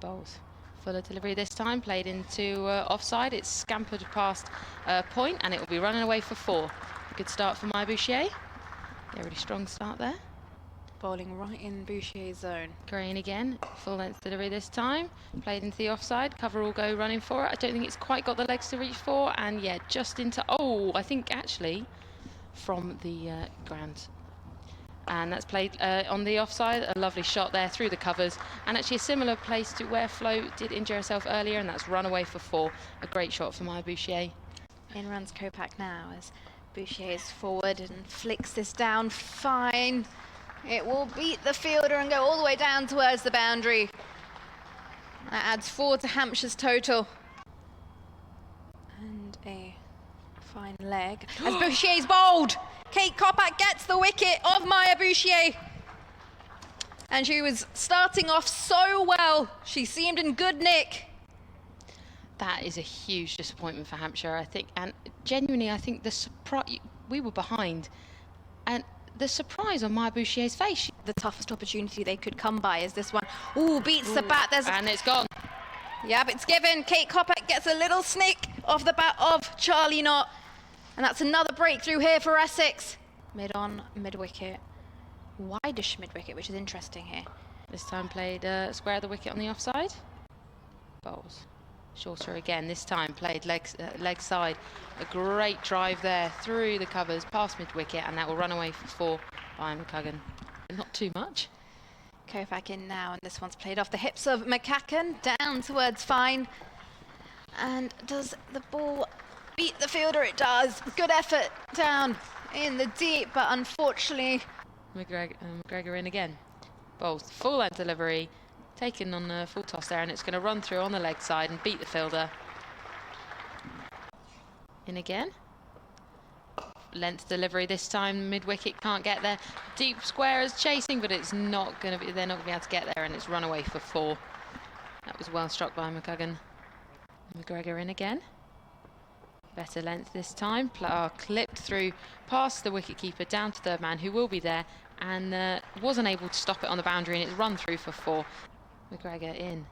Bowles. Fuller delivery this time, played into offside. It's scampered past point, and it will be running away for 4. A good start for Maya Bouchier. Yeah, really strong start there. Bowling right in Bouchier's zone. Green again, full length delivery this time, played into the offside. Cover will go running for it. I don't think it's quite got the legs to reach for, and yeah, just into, oh, I think actually from the ground. And that's played on the offside. A lovely shot there through the covers, and actually a similar place to where Flo did injure herself earlier, and that's run away for 4. A great shot for Maya Bouchier. In runs Kopak now as Bouchier is forward and flicks this down fine. It will beat the fielder and go all the way down towards the boundary. That adds 4 to Hampshire's total. And a fine leg as Bouchier's bowled. Kate Kopak gets the wicket of Maya Bouchier. And she was starting off so well. She seemed in good nick. That is a huge disappointment for Hampshire, I think. And genuinely, I think the surprise, we were behind. And the surprise on Maya Bouchier's face. The toughest opportunity they could come by is this one. Ooh, beats the bat. And it's gone. Yep, it's given. Kate Kopak gets a little snick off the bat of Charlie Knott. And that's another breakthrough here for Essex. Mid-on, mid-wicket. Wideish mid-wicket, which is interesting here. This time played square of the wicket on the offside. Bowles. Shorter again, this time played leg side. A great drive there through the covers, past mid-wicket, and that will run away for 4 by McCaughan. Not too much. Kopak in now, and this one's played off the hips of McCaughan, down towards fine. And does the ball beat the fielder? It does. Good effort down in the deep, but unfortunately... McGregor in again. Bowles, full length delivery. Taken on a full toss there, and it's going to run through on the leg side and beat the fielder. In again. Length delivery this time, mid-wicket, can't get there. Deep square is chasing, but it's not going to be, they're not going to be able to get there, and it's run away for 4. That was well struck by McCaughan. McGregor in again. Better length this time. Clipped through past the wicketkeeper down to third man, who will be there, and wasn't able to stop it on the boundary, and it's run through for 4. McGregor in.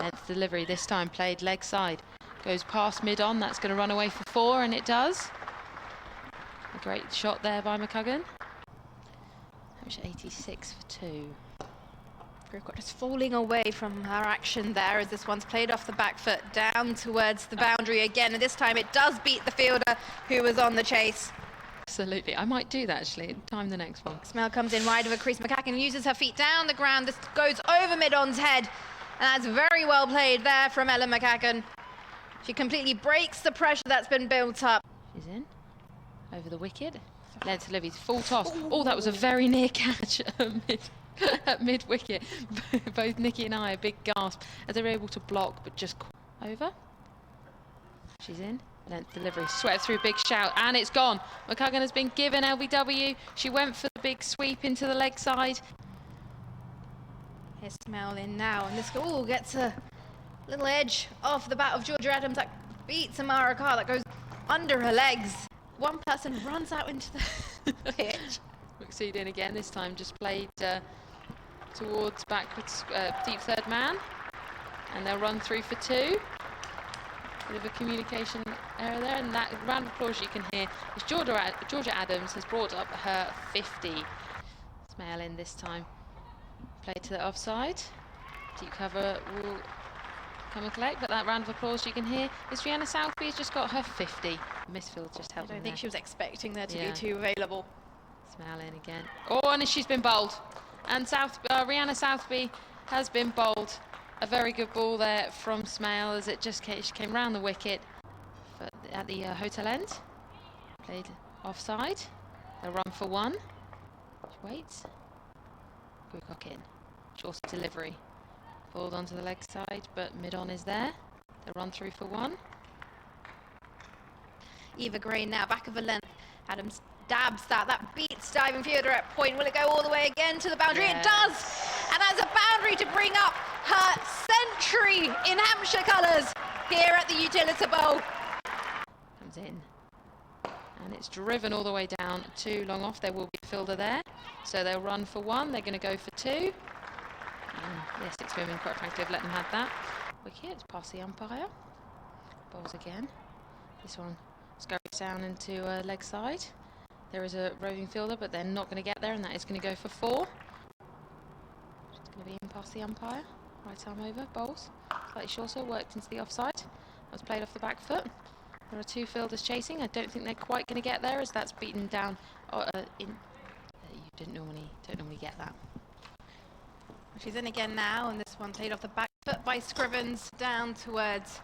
Length delivery this time, played leg side. Goes past mid-on, that's going to run away for 4, and it does. A great shot there by McCaughan. Hampshire 86 for 2. Just falling away from her action there as this one's played off the back foot down towards the boundary again, and this time it does beat the fielder who was on the chase. Absolutely, I might do that actually. Time the next one. Smell comes in wide of a crease. McCaughan uses her feet down the ground. This goes over mid-on's head, and that's very well played there from Ella McCaughan. She completely breaks the pressure that's been built up. She's in over the wicket. Length delivery, full toss. Oh, that was a very near catch at mid-wicket. Both Nikki and I a big gasp as they were able to block, but just over. She's in. Length delivery, swept through, big shout, and it's gone. McCaughan has been given LBW. She went for the big sweep into the leg side. Here's Smell in now, and this gets a little edge off the bat of Georgia Adams. That beats Amara Carr, that goes under her legs. One person runs out into the pitch. McSeed in again, this time just played towards backwards, deep third man, and they'll run through for 2. Bit of a communication error there, and that round of applause you can hear is Georgia Adams has brought up her 50. Smell in this time. Played to the offside. Deep cover will come and collect, but that round of applause you can hear is Rhianna Southby has just got her 50. Misfield just helped. I don't think she was expecting there to be 2 available. Smell in again. Oh, and she's been bowled. And Rhianna Southby has been bowled. A very good ball there from Smale as it just came round the wicket at the hotel end. Played offside. They'll run for 1. She waits. Woodcock in. Short delivery. Balled onto the leg side, but mid-on is there. They'll run through for 1. Eva Gray now, back of a length. Adams dabs that. That beats diving fielder at point. Will it go all the way again to the boundary? Yeah. It does! And that's a boundary to bring up her century in Hampshire colours here at the Utilita Bowl. Comes in. And it's driven all the way down to long off. There will be a fielder there. So they'll run for 1. They're going to go for 2. And the Essex women, quite frankly, have let them have that. Wicket past the umpire. Bowls again. This one scurries down into leg side. There is a roving fielder, but they're not going to get there, and that is going to go for 4. It's going to be in past the umpire. Right arm over, bowls. Slightly shorter, worked into the offside. That was played off the back foot. There are 2 fielders chasing. I don't think they're quite going to get there, as that's beaten down. You don't normally get that. She's in again now, and this one played off the back foot by Scrivens down towards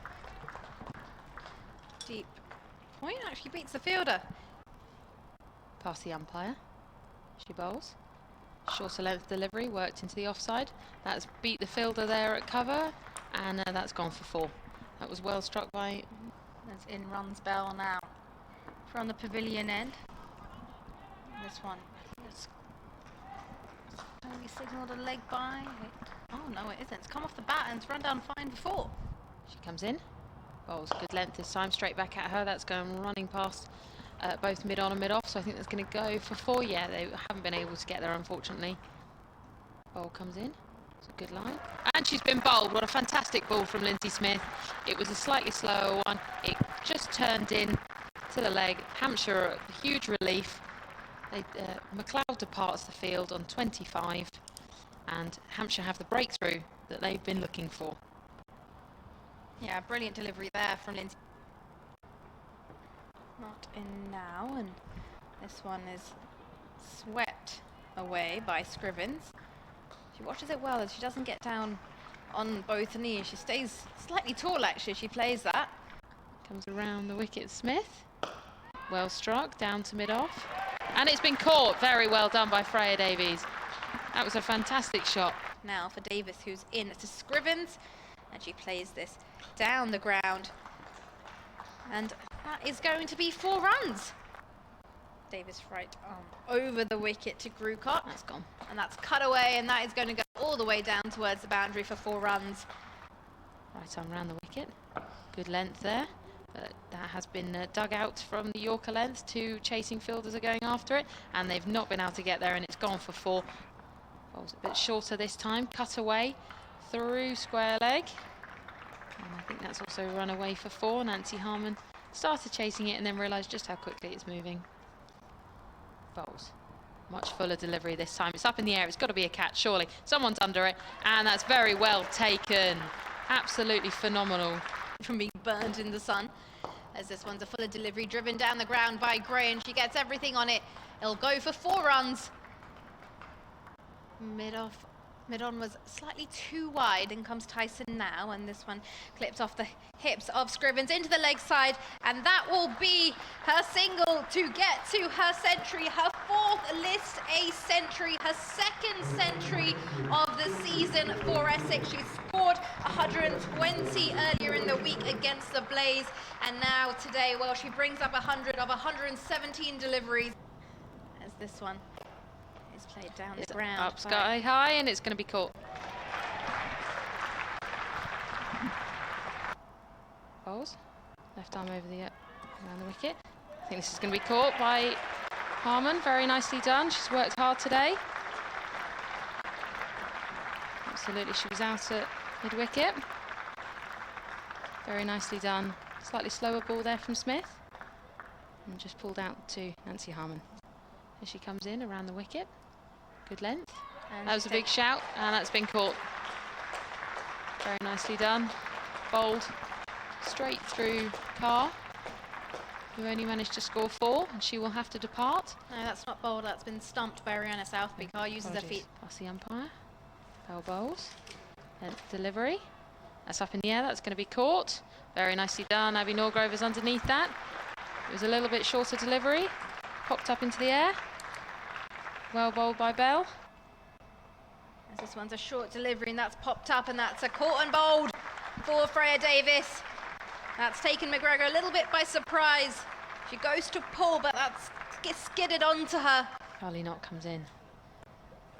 deep point. Actually beats the fielder. Past the umpire. She bowls. Shorter length delivery, worked into the offside. That's beat the fielder there at cover, and that's gone for 4. That was well struck by... There's in runs bell now from the pavilion end. This one is only signalled a leg by. Oh no, it isn't. It's come off the bat and it's run down fine before. She comes in. Bowls good length this time, straight back at her. That's going running past both mid-on and mid-off, so I think that's going to go for 4. Yeah, they haven't been able to get there, unfortunately. Bowl comes in. It's a good line. And she's been bowled. What a fantastic ball from Linsey Smith. It was a slightly slower one. It just turned in to the leg. Hampshire, a huge relief. McLeod departs the field on 25, and Hampshire have the breakthrough that they've been looking for. Yeah, brilliant delivery there from Linsey. Not in now, and this one is swept away by Scrivens. She watches it well, as she doesn't get down on both knees. She stays slightly tall, actually. She plays that. Comes around the wicket, Smith. Well struck, down to mid-off. And it's been caught. Very well done by Freya Davies. That was a fantastic shot. Now for Davis, who's in to Scrivens, and she plays this down the ground. And that is going to be 4 runs. Davis right arm over the wicket to Grucott. That's gone. And that's cut away, and that is going to go all the way down towards the boundary for 4 runs. Right arm round the wicket. Good length there. That has been dug out from the Yorker length. 2 chasing fielders are going after it, and they've not been able to get there, and it's gone for 4. Bowl's a bit shorter this time. Cut away through square leg. And I think that's also run away for 4. Nancy Harmon started chasing it and then realised just how quickly it's moving. Bowls. Much fuller delivery this time. It's up in the air. It's got to be a catch, surely. Someone's under it, and that's very well taken. Absolutely phenomenal. From being burned in the sun, as this one's a fuller delivery driven down the ground by Gray, and she gets everything on it. It'll go for 4 runs. Mid-on was slightly too wide, and comes Tyson now, and this one clips off the hips of Scrivens into the leg side, and that will be her single to get to her century, her 4th list A century, her 2nd century of the season for Essex. She scored 120 earlier in the week against the Blaze, and now today, well, she brings up 100 of 117 deliveries, as this one is played down the ground. Up sky high, and it's going to be caught. Bowls. Left arm over the around the wicket. I think this is going to be caught by Harmon. Very nicely done. She's worked hard today. Absolutely, she was out at mid-wicket. Very nicely done. Slightly slower ball there from Smith. And just pulled out to Nancy Harmon. Here she comes in around the wicket. Good length. And that was a big shout, and that's been caught. Very nicely done. Bowled straight through Carr, who only managed to score 4, and she will have to depart. No, that's not bowled. That's been stumped by Rhianna Southby. Carr uses her feet. Past the umpire. Bell bowls. Length delivery. That's up in the air. That's going to be caught. Very nicely done. Abby Norgrove is underneath that. It was a little bit shorter delivery. Popped up into the air. Well bowled by Bell. As this one's a short delivery, and that's popped up, and that's a caught and bowled for Freya Davis. That's taken McGregor a little bit by surprise. She goes to pull, but that's skidded onto her. Carly Knott comes in.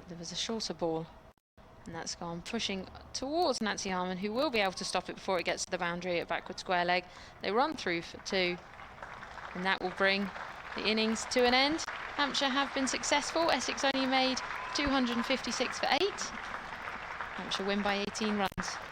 There was a shorter ball, and that's gone pushing towards Nancy Harmon, who will be able to stop it before it gets to the boundary at backward square leg. They run through for 2, and that will bring the innings to an end. Hampshire have been successful. Essex only made 256 for 8. Hampshire win by 18 runs.